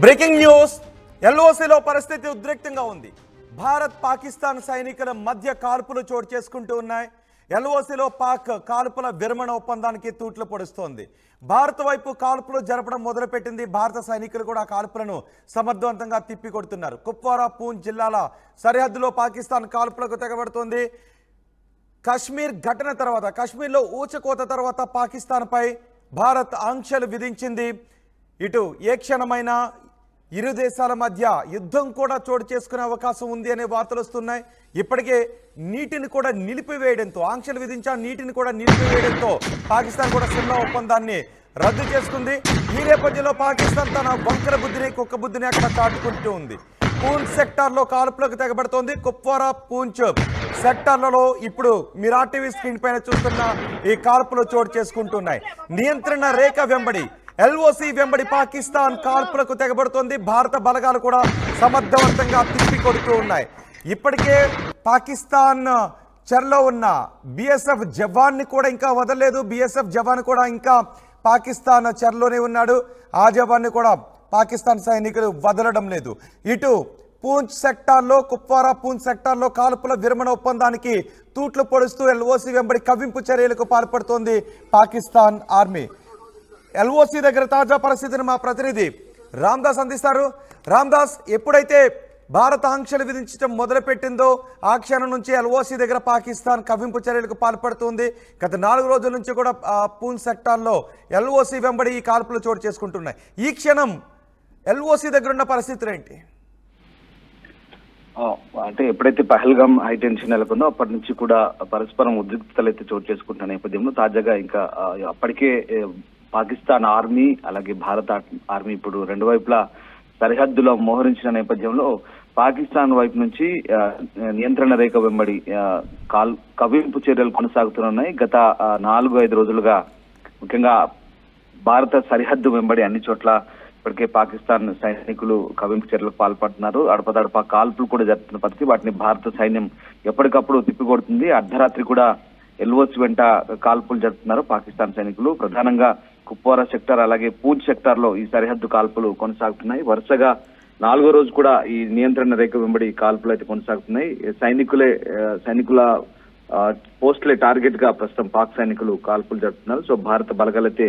Breaking news. ఎల్ఓసిలో పరిస్థితి ఉద్రిక్తంగా ఉంది. భారత్ పాకిస్తాన్ సైనికుల మధ్య కాల్పులు చోటు చేసుకుంటూ ఉన్నాయి. ఎల్ఓసిలో పాక్ కాల్పుల విరమణ ఒప్పందానికి తూట్లు పొడుస్తోంది. భారత్ వైపు కాల్పులు జరపడం మొదలుపెట్టింది. భారత సైనికులు కూడా కాల్పులను సమర్థవంతంగా తిప్పికొడుతున్నారు. కుప్వారా, పూంచ్ జిల్లాల సరిహద్దులో పాకిస్తాన్ కాల్పులకు తెగబడుతోంది. కశ్మీర్ ఘటన తర్వాత, కశ్మీర్లో ఊచకోత తర్వాత పాకిస్తాన్పై భారత్ ఆంక్షలు విధించింది. ఇటు ఏ క్షణమైనా ఇరు దేశాల మధ్య యుద్ధం కూడా చోటు చేసుకునే అవకాశం ఉంది అనే వార్తలు వస్తున్నాయి. ఇప్పటికే నీటిని కూడా నిలిపివేయడంతో, ఆంక్షలు విధించా నీటిని కూడా నిలిపివేయడంతో పాకిస్తాన్ కూడా సిమ్లా ఒప్పందాన్ని రద్దు చేసుకుంది. ఈ నేపథ్యంలో పాకిస్తాన్ తన వంకర బుద్ధిని, కుక్క బుద్ధిని అక్కడ చాటుకుంటూ ఉంది. పూంచ్ సెక్టార్లో కాల్పులకు తెగబడుతోంది. కుప్వారా, పూంచ్ సెక్టార్లలో ఇప్పుడు మీరు ఆర్టీవీ స్క్రీన్ పైన చూస్తున్న ఈ కాల్పులు చోటు చేసుకుంటున్నాయి. నియంత్రణ రేఖ వెంబడి, ఎల్ఓసి వెంబడి పాకిస్తాన్ కాల్పులకు తెగబడుతోంది. భారత బలగాలు కూడా సమర్థవంతంగా తిప్పికొడుతూ ఉన్నాయి. ఇప్పటికే పాకిస్తాన్ చెరలో ఉన్న బిఎస్ఎఫ్ జవాన్ని కూడా ఇంకా వదలలేదు. బిఎస్ఎఫ్ జవాన్ కూడా ఇంకా పాకిస్తాన్ చెరలోనే ఉన్నాడు. ఆ జవాన్ని కూడా పాకిస్తాన్ సైనికులు వదలడం లేదు. ఇటు పూంచ్ సెక్టార్లో, కుప్వారా పూంచ్ సెక్టార్లో కాల్పుల విరమణ ఒప్పందానికి తూట్లు పొడుస్తూ ఎల్ఓసి వెంబడి కవ్వింపు చర్యలకు పాల్పడుతోంది పాకిస్తాన్ ఆర్మీ. ఎల్ఓసి దగ్గర తాజా పరిస్థితిని మా ప్రతినిధి రామ్దాస్ అందిస్తారు. రామ్దాస్, ఎప్పుడైతే భారత ఆంక్షలు విధించడం మొదలుపెట్టిందో ఆ క్షణం నుంచి ఎల్ఓసి దగ్గర పాకిస్తాన్ కవ్వింపు చర్యలకు పాల్పడుతుంది. గత 4 రోజుల నుంచి కూడా పూంచ్ సెక్టార్లో ఎల్ఓసి వెంబడి ఈ కాల్పులు చోటు చేసుకుంటున్నాయి. ఈ క్షణం ఎల్ఓసి దగ్గర ఉన్న పరిస్థితులు ఏంటి? అంటే ఎప్పుడైతే పహల్గామ్ హైటెన్షన్ నెలకొందో అప్పటి నుంచి కూడా పరస్పరం ఉద్రిక్తతలు అయితే చోటు చేసుకుంటున్న నేపథ్యంలో తాజాగా ఇంకా అప్పటికే పాకిస్తాన్ ఆర్మీ అలాగే భారత ఆర్మీ ఇప్పుడు రెండు వైపులా సరిహద్దులో మోహరించిన నేపథ్యంలో పాకిస్తాన్ వైపు నుంచి నియంత్రణ రేఖ వెంబడి కవ్వింపు చర్యలు కొనసాగుతున్నాయి. గత 4-5 రోజులుగా ముఖ్యంగా భారత సరిహద్దు వెంబడి అన్ని చోట్ల ఇప్పటికే పాకిస్తాన్ సైనికులు కవ్వింపు చర్యలకు పాల్పడుతున్నారు. అడపదడప కాల్పులు కూడా జరుపుతున్న పరిస్థితి. వాటిని భారత సైన్యం ఎప్పటికప్పుడు తిప్పికొడుతుంది. అర్ధరాత్రి కూడా ఎల్ఓసి వెంట కాల్పులు జరుపుతున్నారు పాకిస్తాన్ సైనికులు. ప్రధానంగా కుప్వారా సెక్టార్ అలాగే పూంచ్ సెక్టార్ లో ఈ సరిహద్దు కాల్పులు కొనసాగుతున్నాయి. వరుసగా 4వ రోజు కూడా ఈ నియంత్రణ రేఖ వెంబడి కాల్పులు అయితే కొనసాగుతున్నాయి. సైనికుల పోస్టులే టార్గెట్ గా ప్రస్తుతం పాక్ సైనికులు కాల్పులు జరుపుతున్నారు. సో భారత బలగాలైతే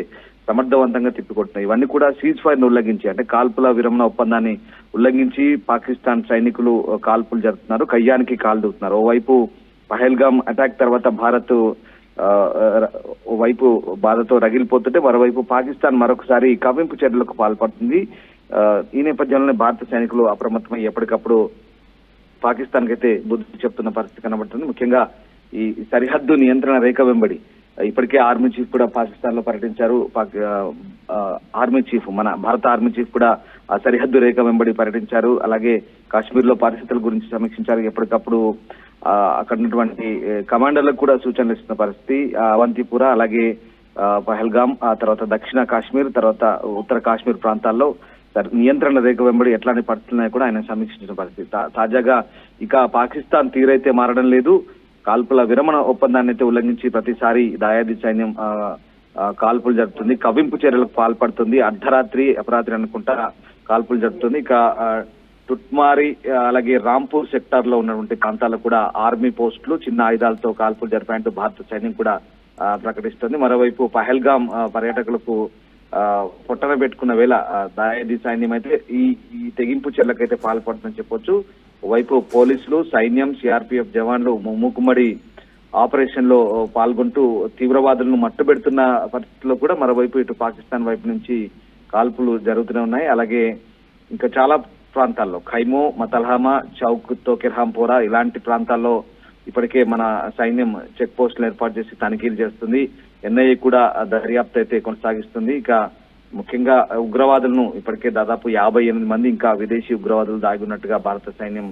సమర్థవంతంగా తిప్పికొడుతున్నాయి. ఇవన్నీ కూడా సీజ్ ఫైర్ ను ఉల్లంఘించి, అంటే కాల్పుల విరమణ ఒప్పందాన్ని ఉల్లంఘించి పాకిస్తాన్ సైనికులు కాల్పులు జరుపుతున్నారు. కయ్యానికి కాలు దూకుతున్నారు. ఓవైపు పహల్గామ్ అటాక్ తర్వాత భారత్ వైపు బాధతో రగిలిపోతుంటే మరోవైపు పాకిస్తాన్ మరొకసారి కవ్వింపు చర్యలకు పాల్పడుతుంది. ఈ నేపథ్యంలోనే భారత సైనికులు అప్రమత్తమై ఎప్పటికప్పుడు పాకిస్తాన్ కి అయితే బుద్ధి చెప్తున్న పరిస్థితి కనబడుతుంది. ముఖ్యంగా ఈ సరిహద్దు నియంత్రణ రేఖ వెంబడి ఇప్పటికే ఆర్మీ చీఫ్ కూడా పాకిస్తాన్ లో పర్యటించారు. ఆర్మీ చీఫ్, మన భారత ఆర్మీ చీఫ్ కూడా ఆ సరిహద్దు రేఖ వెంబడి పర్యటించారు. అలాగే కాశ్మీర్ లో పరిస్థితుల గురించి సమీక్షించారు. ఎప్పటికప్పుడు అక్కడ ఉన్నటువంటి కమాండర్లకు కూడా సూచనలు ఇస్తున్న పరిస్థితి. అవంతిపుర అలాగే పహల్గామ్, ఆ తర్వాత దక్షిణ కాశ్మీర్, తర్వాత ఉత్తర కాశ్మీర్ ప్రాంతాల్లో నియంత్రణ రేఖ వెంబడి ఎట్లాంటి పరిస్థితులున్నాయో కూడా ఆయన సమీక్షించిన పరిస్థితి. తాజాగా ఇక పాకిస్తాన్ తీరైతే మారడం లేదు. కాల్పుల విరమణ ఒప్పందాన్ని అయితే ఉల్లంఘించి ప్రతిసారి దాయాది సైన్యం కాల్పులు జరుపుతుంది, కవ్వింపు చర్యలకు పాల్పడుతుంది. అపరాత్రి అనుకుంటా కాల్పులు జరుపుతుంది. ఇక టుట్మారి అలాగే రాంపూర్ సెక్టార్ లో ఉన్నటువంటి ప్రాంతాల్లో కూడా ఆర్మీ పోస్టులు చిన్న ఆయుధాలతో కాల్పులు జరిపాయంటూ భారత సైన్యం కూడా ప్రకటిస్తుంది. మరోవైపు పహల్గామ్ పర్యాటకులకు పొట్టన పెట్టుకున్న వేళ దాయాది సైన్యం అయితే ఈ తెగింపు చర్యలకైతే పాల్పడుతుందని చెప్పొచ్చు. వైపు పోలీసులు, సైన్యం, సిఆర్పిఎఫ్ జవాన్లు మూకుమ్మడి ఆపరేషన్ లో పాల్గొంటూ తీవ్రవాదులను మట్టుబెడుతున్న పరిస్థితుల్లో కూడా మరోవైపు ఇటు పాకిస్తాన్ వైపు నుంచి కాల్పులు జరుగుతూనే ఉన్నాయి. అలాగే ఇంకా చాలా ప్రాంతాల్లో ఖైమో, మతల్హామా, చౌక్, తోకెర్హాంపోరా ఇలాంటి ప్రాంతాల్లో ఇప్పటికే మన సైన్యం చెక్ పోస్టులు ఏర్పాటు చేసి తనిఖీలు చేస్తుంది. ఎన్ఐఏ కూడా దర్యాప్తు అయితే కొనసాగిస్తుంది. ఇక ముఖ్యంగా ఉగ్రవాదులను ఇప్పటికే దాదాపు 58 మంది ఇంకా విదేశీ ఉగ్రవాదులు దాగి ఉన్నట్టుగా భారత సైన్యం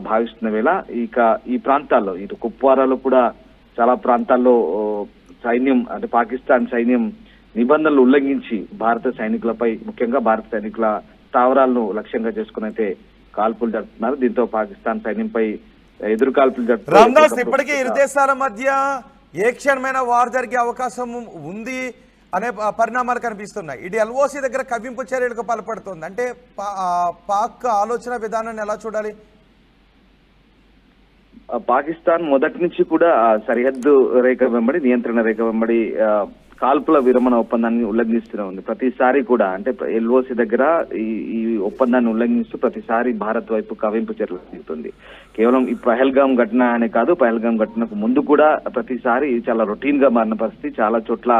భావిస్తున్న వేళ ఇక ఈ ప్రాంతాల్లో ఇటు కుప్వారాలో కూడా చాలా ప్రాంతాల్లో సైన్యం, అంటే పాకిస్తాన్ సైన్యం నిబంధనలు ఉల్లంఘించి భారత సైనికులపై, ముఖ్యంగా భారత సైనికుల స్థావరాలను లక్ష్యంగా చేసుకుని అయితే కాల్పులు జరుపుతున్నారు. దీంతో పాకిస్తాన్ సైన్యంపై ఎదురు కాల్పులు జరుపుతున్నారు. ఇప్పటికే ఇరు దేశాల మధ్య ఏ క్షణమైన వార్ జరిగే అవకాశం ఉంది అనే పరిణామాలు కనిపిస్తున్నాయి. ఇది ఎల్ఓసి దగ్గర కవ్వింపు చర్యలకు పాల్పడుతుంది. అంటే పాక్ ఆలోచన విధానాన్ని ఎలా చూడాలి? పాకిస్తాన్ మొదటి నుంచి కూడా సరిహద్దు రేఖ వెంబడి, నియంత్రణ రేఖ వెంబడి కాల్పుల విరమణ ఒప్పందాన్ని ఉల్లంఘిస్తూనే ఉంది. ప్రతిసారి కూడా అంటే ఎల్ఓసి దగ్గర ఈ ఒప్పందాన్ని ఉల్లంఘిస్తూ ప్రతిసారి భారత్ వైపు కవింపు చర్యలు జరుగుతుంది. కేవలం ఈ పహల్గాం ఘటన అనే కాదు, పహల్గాం ఘటనకు ముందు కూడా ప్రతిసారి చాలా రొటీన్ గా మారిన పరిస్థితి. చాలా చోట్ల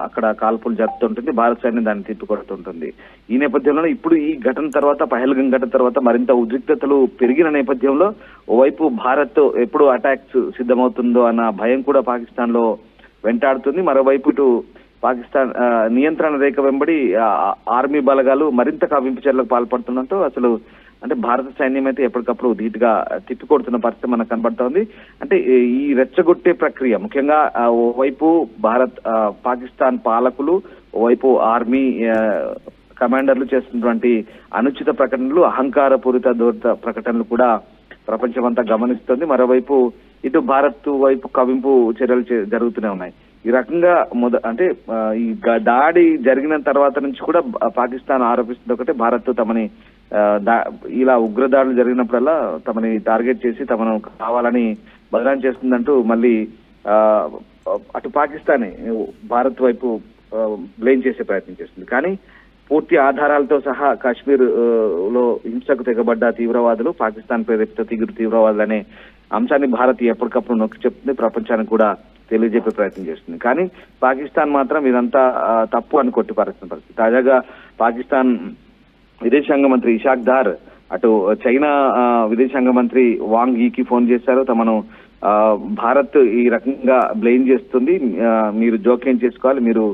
అక్కడ కాల్పులు జరుపుతుంటుంది, భారత సైన్యం దాన్ని తిప్పికొడుతుంటుంది. ఈ నేపథ్యంలో ఇప్పుడు ఈ ఘటన తర్వాత, పహల్గాం ఘటన తర్వాత మరింత ఉద్రిక్తతలు పెరిగిన నేపథ్యంలో ఓవైపు భారత్ ఎప్పుడు అటాక్స్ సిద్ధమవుతుందో అన్న భయం కూడా పాకిస్తాన్ లో వెంటాడుతుంది. మరోవైపు ఇటు పాకిస్తాన్ నియంత్రణ రేఖ వెంబడి ఆర్మీ బలగాలు మరింత కవ్వింపు చర్యలకు పాల్పడుతుండటంతో అసలు అంటే భారత సైన్యం అయితే ఎప్పటికప్పుడు ధీటుగా తిప్పికొడుతున్న పరిస్థితి మనకు కనబడుతోంది. అంటే ఈ రెచ్చగొట్టే ప్రక్రియ ముఖ్యంగా ఓవైపు పాకిస్తాన్ పాలకులు, ఓవైపు ఆర్మీ కమాండర్లు చేస్తున్నటువంటి అనుచిత ప్రకటనలు, అహంకారపూరిత దూరత ప్రకటనలు కూడా ప్రపంచమంతా గమనిస్తుంది. మరోవైపు ఇటు భారత్ వైపు కవింపు చర్యలు జరుగుతూనే ఉన్నాయి. ఈ రకంగా అంటే ఈ దాడి జరిగిన తర్వాత నుంచి కూడా పాకిస్తాన్ ఆరోపిస్తుంది ఒకటే, భారత్ తమని ఇలా ఉగ్రదాడులు జరిగినప్పుడల్లా తమని టార్గెట్ చేసి తమను కావాలని బదనాం చేస్తుందంటూ మళ్ళీ అటు పాకిస్తాన్ భారత్ వైపు బ్లేమ్ చేసే ప్రయత్నం చేస్తుంది. కానీ పూర్తి ఆధారాలతో సహా కాశ్మీర్ లో హింసకు తెగబడ్డ తీవ్రవాదులు, పాకిస్తాన్ ప్రేరేపిత తీవ్రవాదులు అనే అంశాన్ని భారత్ ఎప్పటికప్పుడు నొక్కి చెప్తుంది, ప్రపంచానికి కూడా తెలియజెప్పే ప్రయత్నం చేస్తుంది. కానీ పాకిస్తాన్ మాత్రం ఇదంతా తప్పు అని కొట్టిపారేస్తున్న పరిస్థితి. తాజాగా పాకిస్తాన్ విదేశాంగ మంత్రి ఇషాక్ దార్ అటు చైనా విదేశాంగ మంత్రి వాంగ్ యీకి ఫోన్ చేశారు. తమను భారత్ ఈ రకంగా బ్లేమ్ చేస్తుంది, మీరు జోక్యం చేసుకోవాలి, మీరు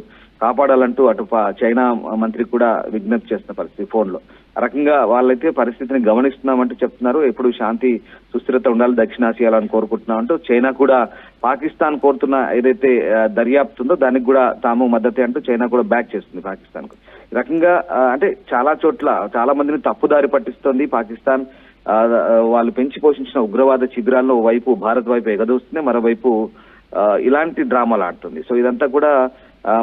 కాపాడాలంటూ అటు చైనా మంత్రి కూడా విజ్ఞప్తి చేస్తున్న పరిస్థితి ఫోన్ లో. ఆ రకంగా వాళ్ళైతే పరిస్థితిని గమనిస్తున్నామంటూ చెప్తున్నారు. ఎప్పుడు శాంతి సుస్థిరత ఉండాలి దక్షిణాసియాలో అని కోరుకుంటున్నామంటూ చైనా కూడా పాకిస్తాన్ కోరుతున్న ఏదైతే దర్యాప్తు ఉందో దానికి కూడా తాము మద్దతే అంటూ చైనా కూడా బ్యాక్ చేస్తుంది పాకిస్తాన్ కు. ఈ రకంగా అంటే చాలా చోట్ల చాలా మందిని తప్పుదారి పట్టిస్తోంది పాకిస్తాన్. వాళ్ళు పెంచి పోషించిన ఉగ్రవాద శిబిరాల్లో వైపు భారత్ వైపు ఎగదూస్తుంది, మరోవైపు ఇలాంటి డ్రామాలు ఆడుతుంది. సో ఇదంతా కూడా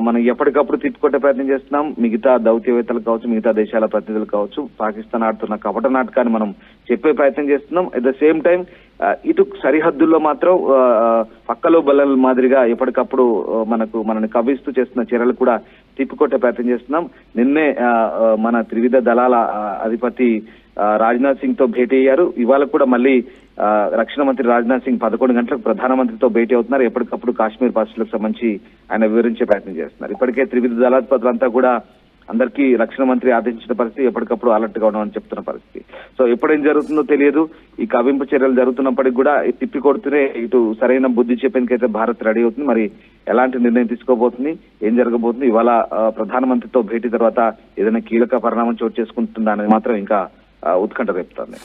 మనం ఎప్పటికప్పుడు తిప్పుకొట్టే ప్రయత్నం చేస్తున్నాం. మిగతా దౌత్యవేత్తలు కావచ్చు, మిగతా దేశాల ప్రతినిధులు కావచ్చు, పాకిస్తాన్ ఆడుతున్న కపట నాటకాన్ని మనం చెప్పే ప్రయత్నం చేస్తున్నాం. అట్ ద సేమ్ టైం ఇటు సరిహద్దుల్లో మాత్రం పక్కలో బల్లల మాదిరిగా ఎప్పటికప్పుడు మనని కవ్విస్తూ చేస్తున్న చర్యలు కూడా తిప్పికొట్టే ప్రయత్నం చేస్తున్నాం. నిన్నే మన త్రివిధ దళాల అధిపతి రాజ్నాథ్ సింగ్ తో భేటీ అయ్యారు. ఇవాళ కూడా మళ్ళీ రక్షణ మంత్రి రాజ్నాథ్ సింగ్ 11 గంటలకు ప్రధానమంత్రితో భేటీ అవుతున్నారు. ఎప్పటికప్పుడు కాశ్మీర్ పరిస్థితులకు సంబంధించి ఆయన వివరించే ప్రయత్నం చేస్తున్నారు. ఇప్పటికే త్రివిధ దళాధిపతులంతా కూడా అందరికీ రక్షణ మంత్రి ఆదేశించిన పరిస్థితి, ఎప్పటికప్పుడు అలర్ట్ గా ఉండమని చెప్తున్న పరిస్థితి. సో ఎప్పుడేం జరుగుతుందో తెలియదు. ఈ కవింపు చర్యలు జరుగుతున్నప్పటికీ కూడా తిప్పి కొడుతూనే ఇటు సరైన బుద్ధి చెప్పేందుకైతే భారత్ రెడీ అవుతుంది. మరి ఎలాంటి నిర్ణయం తీసుకోబోతుంది, ఏం జరగబోతుంది, ఇవాళ ప్రధానమంత్రితో భేటీ తర్వాత ఏదైనా కీలక పరిణామం చోటు చేసుకుంటుందా అనేది మాత్రం ఇంకా ఉత్కంఠ రేపుతోంది.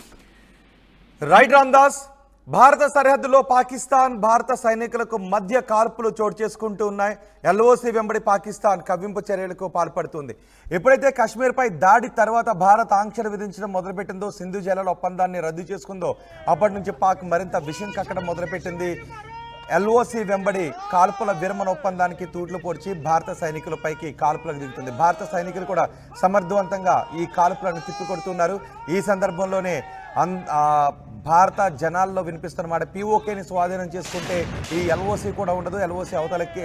రైట్ రామ్దాస్, భారత సరిహద్దులో పాకిస్తాన్ భారత సైనికులకు మధ్య కాల్పులు చోటు చేసుకుంటూ ఉన్నాయి. ఎల్ఓసి వెంబడి పాకిస్తాన్ కవ్వింపు చర్యలకు పాల్పడుతుంది. ఎప్పుడైతే కాశ్మీర్పై దాడి తర్వాత భారత్ ఆంక్షలు విధించడం మొదలుపెట్టిందో, సింధు జలాల ఒప్పందాన్ని రద్దు చేసుకుందో, అప్పటి నుంచి పాక్ మరింత విషయం కక్కడం మొదలుపెట్టింది. ఎల్ఓసి వెంబడి కాల్పుల విరమణ ఒప్పందానికి తూట్లు పొడిచి భారత సైనికులపైకి కాల్పులకు దిగుతుంది. భారత సైనికులు కూడా సమర్థవంతంగా ఈ కాల్పులను తిప్పికొడుతున్నారు. ఈ సందర్భంలోనే భారత జనాల్లో వినిపిస్తున్నమాట, పిఓకేని స్వాధీనం చేసుకుంటే ఈ ఎల్ఓసి కూడా ఉండదు, ఎల్ఓసి అవతలకి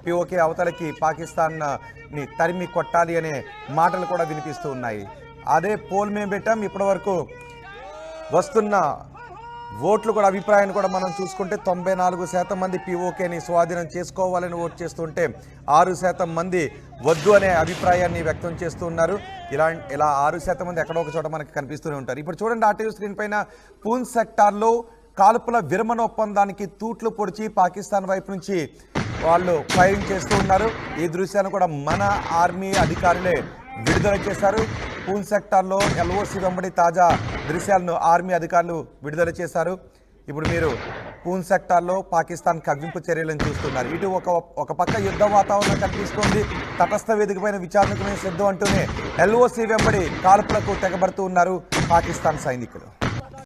పిఓకే అవతలకి పాకిస్తాన్ని తరిమి కొట్టాలి అనే మాటలు కూడా వినిపిస్తూ ఉన్నాయి. అదే పోల్ మేము పెట్టాం. ఇప్పటి వరకు వస్తున్న ఓట్లు కూడా అభిప్రాయాన్ని కూడా మనం చూసుకుంటే 94% మంది పిఓకేని స్వాధీనం చేసుకోవాలని ఓటు చేస్తుంటే 6% మంది వద్దు అనే అభిప్రాయాన్ని వ్యక్తం చేస్తూ ఉన్నారు. ఇలా 6% మంది ఎక్కడో ఒక చోట మనకి కనిపిస్తూనే ఉంటారు. ఇప్పుడు చూడండి, ఆర్టీవీ స్క్రీన్ పైన పూంచ్ సెక్టార్లో కాల్పుల విరమణ ఒప్పందానికి తూట్లు పొడిచి పాకిస్తాన్ వైపు నుంచి వాళ్ళు ఫైరింగ్ చేస్తూ ఉన్నారు. ఈ దృశ్యాన్ని కూడా మన ఆర్మీ అధికారులే విడుదల చేశారు. పూంచ్ సెక్టార్లో ఎల్ఓసి వెంబడి తాజా దృశ్యాలను ఆర్మీ అధికారులు విడుదల చేశారు. ఇప్పుడు మీరు పూంచ్ సెక్టార్లో పాకిస్తాన్ కవ్వింపు చర్యలను చూస్తున్నారు. ఇటు ఒక పక్క యుద్ధ వాతావరణం కనిపిస్తోంది. తటస్థ వేదికపైన విచారణకు మేము సిద్ధం అంటూనే ఎల్ఓసి వెంబడి కాల్పులకు తెగబడుతూ ఉన్నారు పాకిస్తాన్ సైనికులు.